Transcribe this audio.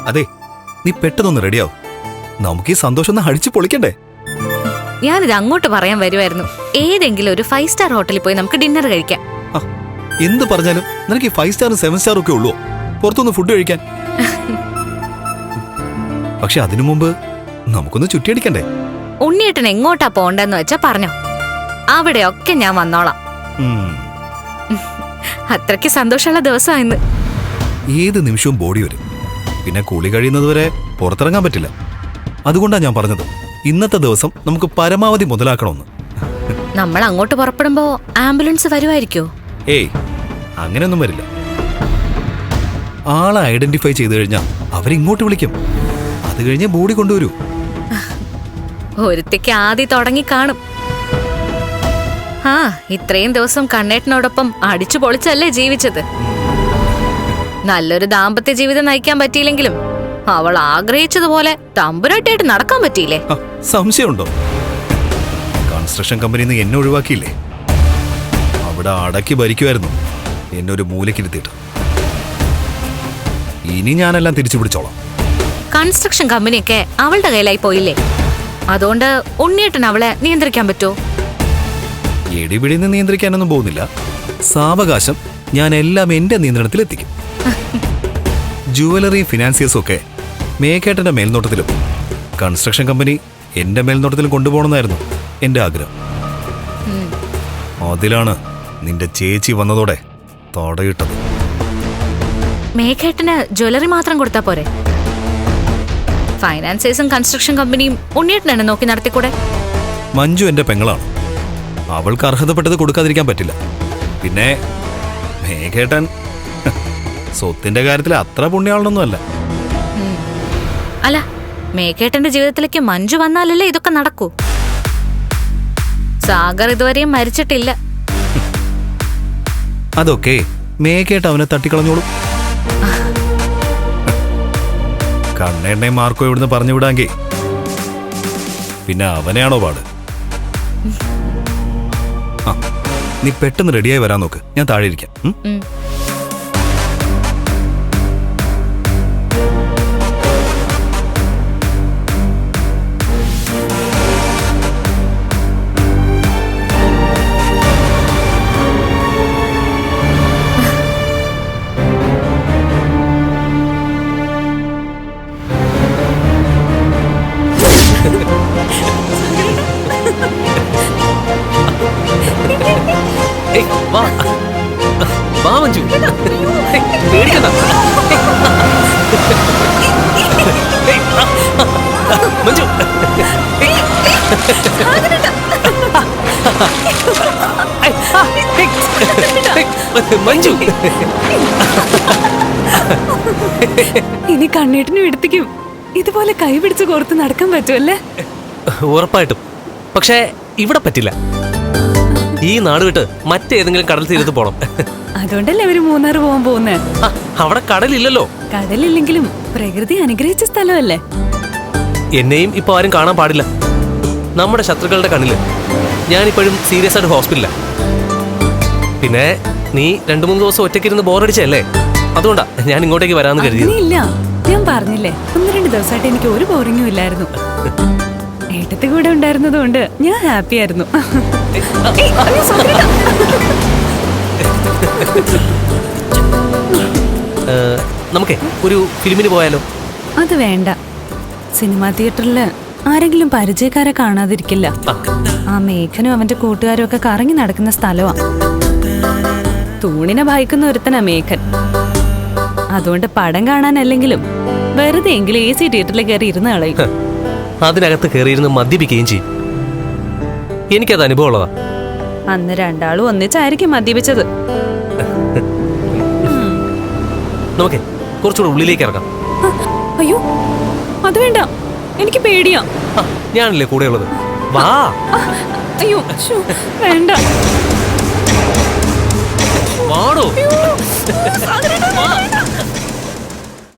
അതെ, നീ പെട്ടെന്നൊന്ന് റെഡിയാവും. നമുക്ക് ഈ സന്തോഷം ഒന്ന് അടിച്ചു പൊളിക്കണ്ടേ? ഞാനിത് അങ്ങോട്ട് പറയാൻ വരുമായിരുന്നു. ഏതെങ്കിലും ഒരു 5 സ്റ്റാർ ഹോട്ടലിൽ പോയി നമുക്ക് ഡിന്നർ കഴിക്കാം. എന്ത് പറഞ്ഞാലും നിനക്ക് 5 സ്റ്റാറും 7 സ്റ്റാറും ഒക്കെ ഉള്ളൂ പുറത്തുനിന്ന് ഫുഡ് കഴിക്കാൻ. പക്ഷെ അതിനു മുമ്പ് നമുക്കൊന്ന് ചുറ്റിയടിക്കണ്ടേ? ഉണ്ണിയേട്ടൻ എങ്ങോട്ടാ പോണ്ടെന്ന് വെച്ചാ പറഞ്ഞോ, അവിടെയൊക്കെ ഞാൻ വന്നോളാം. അത്രയ്ക്ക് സന്തോഷമുള്ള ദിവസമായിരുന്നു. ഏത് നിമിഷവും ബോഡി വരും. പിന്നെ കുളി കഴിയുന്നതുവരെ പുറത്തിറങ്ങാൻ പറ്റില്ല. അതുകൊണ്ടാണ് ഞാൻ പറഞ്ഞത് ഇന്നത്തെ ദിവസം നമുക്ക് പരമാവധി മുതലാക്കണമെന്ന്. നമ്മൾ അങ്ങോട്ട് പുറപ്പെടുമ്പോ ആംബുലൻസ് വരുമായിരിക്കോ? ഏയ്, അങ്ങനെയൊന്നും വരില്ല. ആളെ ഐഡന്റിഫൈ ചെയ്തു കഴിഞ്ഞാൽ അവരിങ്ങോട്ട് വിളിക്കും. അത് കഴിഞ്ഞ് ബോഡി കൊണ്ടുവരൂ. ഒരുത്തിക്ക് ആദ്യം തുടങ്ങി കാണും. ഇത്രയും ദിവസം കണ്ണേട്ടനോടൊപ്പം അടിച്ചു പൊളിച്ചല്ലേ ജീവിച്ചത്. നല്ലൊരു ദാമ്പത്യ ജീവിതം നയിക്കാൻ പറ്റിയില്ലെങ്കിലും അവൾ ആഗ്രഹിച്ചതുപോലെ തമ്പുരാട്ടിയായിട്ട് നടക്കാൻ പറ്റിയില്ലേ? സംശയമുണ്ടോ? കൺസ്ട്രക്ഷൻ കമ്പനിന്ന് എന്നെ ഒഴിവാക്കിയില്ലേ? അവിടെ അടക്കി ഭരിക്കുമായിരുന്നു എന്നെ ഒരു മൂലക്കിരുത്തിയിട്ട്. ഇനി ഞാനെല്ലാം തിരിച്ചു പിടിച്ചോളാം. കൺസ്ട്രക്ഷൻ കമ്പനിയൊക്കെ അവളുടെ കയ്യിലായി പോയില്ലേ? അതുകൊണ്ട് ഉണ്ണിയേട്ടൻ അവളെ നിയന്ത്രിക്കാൻ പറ്റുമോ? എടിപിടിന്ന് നിയന്ത്രിക്കാനൊന്നും പോകുന്നില്ല. സാവകാശം ഞാൻ എല്ലാം എന്റെ നിയന്ത്രണത്തിലെത്തിക്കും. ജുവലറി ഫിനാൻസിയേഴ്സും ഒക്കെ മേഘേട്ടന്റെ മേൽനോട്ടത്തിലും കൺസ്ട്രക്ഷൻ കമ്പനി എന്റെ മേൽനോട്ടത്തിലും കൊണ്ടുപോകണമെന്നായിരുന്നു എന്റെ ആഗ്രഹം. അതിലാണ് നിന്റെ ചേച്ചി വന്നതോടെ തടയിട്ടത്. മേഘേട്ടന് ജ്വല്ലറി മാത്രം കൊടുത്താ പോരെ? ഫൈനാൻസേഴ്സും കൺസ്ട്രക്ഷൻ കമ്പനിയും ഉണ്ണിയേട്ടൻ എന്നെ നോക്കി നടത്തിക്കൂടെ? മഞ്ജു എന്റെ പെങ്ങളാണ്. അവൾക്ക് അർഹതപ്പെട്ടത് കൊടുക്കാതിരിക്കാൻ പറ്റില്ല. പിന്നെ മേഘേട്ടൻ സ്വത്തിന്റെ കാര്യത്തിൽ അത്ര പുണ്യാളൊന്നുമല്ല. അല്ല, മേഘേട്ടന്റെ ജീവിതത്തിലേക്ക് മഞ്ജു വന്നാലല്ലേ ഇതൊക്കെ നടക്കൂ. സാഗർ ഇതുവരെയും മരിച്ചിട്ടില്ല. അതൊക്കെ മേഘേട്ട അവനെ തട്ടിക്കളഞ്ഞോളും. കണ്ണേണ്ണെ മാർക്കോ ഇവിടുന്ന് പറഞ്ഞു വിടാങ്കി പിന്നെ അവനെയാണോ പാട്? നീ പെട്ടെന്ന് റെഡിയായി വരാൻ നോക്ക്. ഞാൻ താഴെ ഇരിക്കാം. മഞ്ജു, പേടിക്കണ്ട. മഞ്ജു, മഞ്ജു, ഇനി കണ്ണേട്ടിനും എടുത്തിക്കും ഇതുപോലെ കൈപിടിച്ച് കോർത്ത് നടക്കാൻ പറ്റുമല്ലേ? ഉറപ്പായിട്ടും. പക്ഷേ ഇവിടെ പറ്റില്ല. ഈ നാട് വിട്ട് മറ്റേതെങ്കിലും കടൽ തീരത്ത് പോണം. അതുകൊണ്ടല്ലേ അവര് മൂന്നാർ പോകാൻ പോകുന്നേ. അവിടെ കടലില്ലല്ലോ. കടലില്ലെങ്കിലും പ്രകൃതി അനുഗ്രഹിച്ച സ്ഥലമല്ലേ. എന്നെയും ഇപ്പൊ ആരും കാണാൻ പാടില്ല. നമ്മുടെ ശത്രുക്കളുടെ കണ്ണില് ഞാനിപ്പോഴും സീരിയസ് ആയിട്ട് ഹോസ്പിറ്റലില്ല. പിന്നെ നീ 2-3 ദിവസം ഒറ്റയ്ക്കിരുന്ന് ബോറടിച്ചല്ലേ, അതുകൊണ്ടാ ഞാൻ ഇങ്ങോട്ടേക്ക് വരാന്ന് കരുതിയത്. ഇല്ല, ഞാൻ പറഞ്ഞില്ലേ 1-2 ദിവസമായിട്ട് എനിക്ക് ഒരു ബോറിങ്ങും ഇല്ലായിരുന്നു. ഏട്ടത്തി കൂടെ ഉണ്ടായിരുന്നതുകൊണ്ട് ഞാൻ ഹാപ്പി ആയിരുന്നു. നമുക്കേ ഒരു ഫിലിമിന് പോയാലോ? അത് വേണ്ട. സിനിമാ തിയേറ്ററില് ആരെങ്കിലും പരിചയക്കാരെ കാണാതിരിക്കില്ല. ആ മേഘനും അവന്റെ കൂട്ടുകാരും ഒക്കെ കറങ്ങി നടക്കുന്ന സ്ഥലമാ. തൂണിനെ ഭയക്കുന്ന ഒരുത്തനാ മേഘൻ. അതുകൊണ്ട് പടം കാണാനല്ലെങ്കിലും വെറുതെ എങ്കിലും AC തിയേറ്ററിൽ കയറി ഇരുന്ന് കളയും. അതിനകത്ത് കയറിയിരുന്ന് മദ്യപിക്കുകയും ചെയ്യും. എനിക്കത് അനുഭവമുള്ളതാ. അന്ന് രണ്ടാളും ഒന്നിച്ചായിരിക്കും മദ്യപിച്ചത്. നമുക്കേ കുറച്ചുകൂടെ ഉള്ളിലേക്ക് ഇറങ്ങാം. അയ്യോ, അത് വേണ്ട, എനിക്ക് പേടിയാ. ഞാനല്ലേ കൂടെയുള്ളത്, വാ. അയ്യോ, വേണ്ട. വാടോ.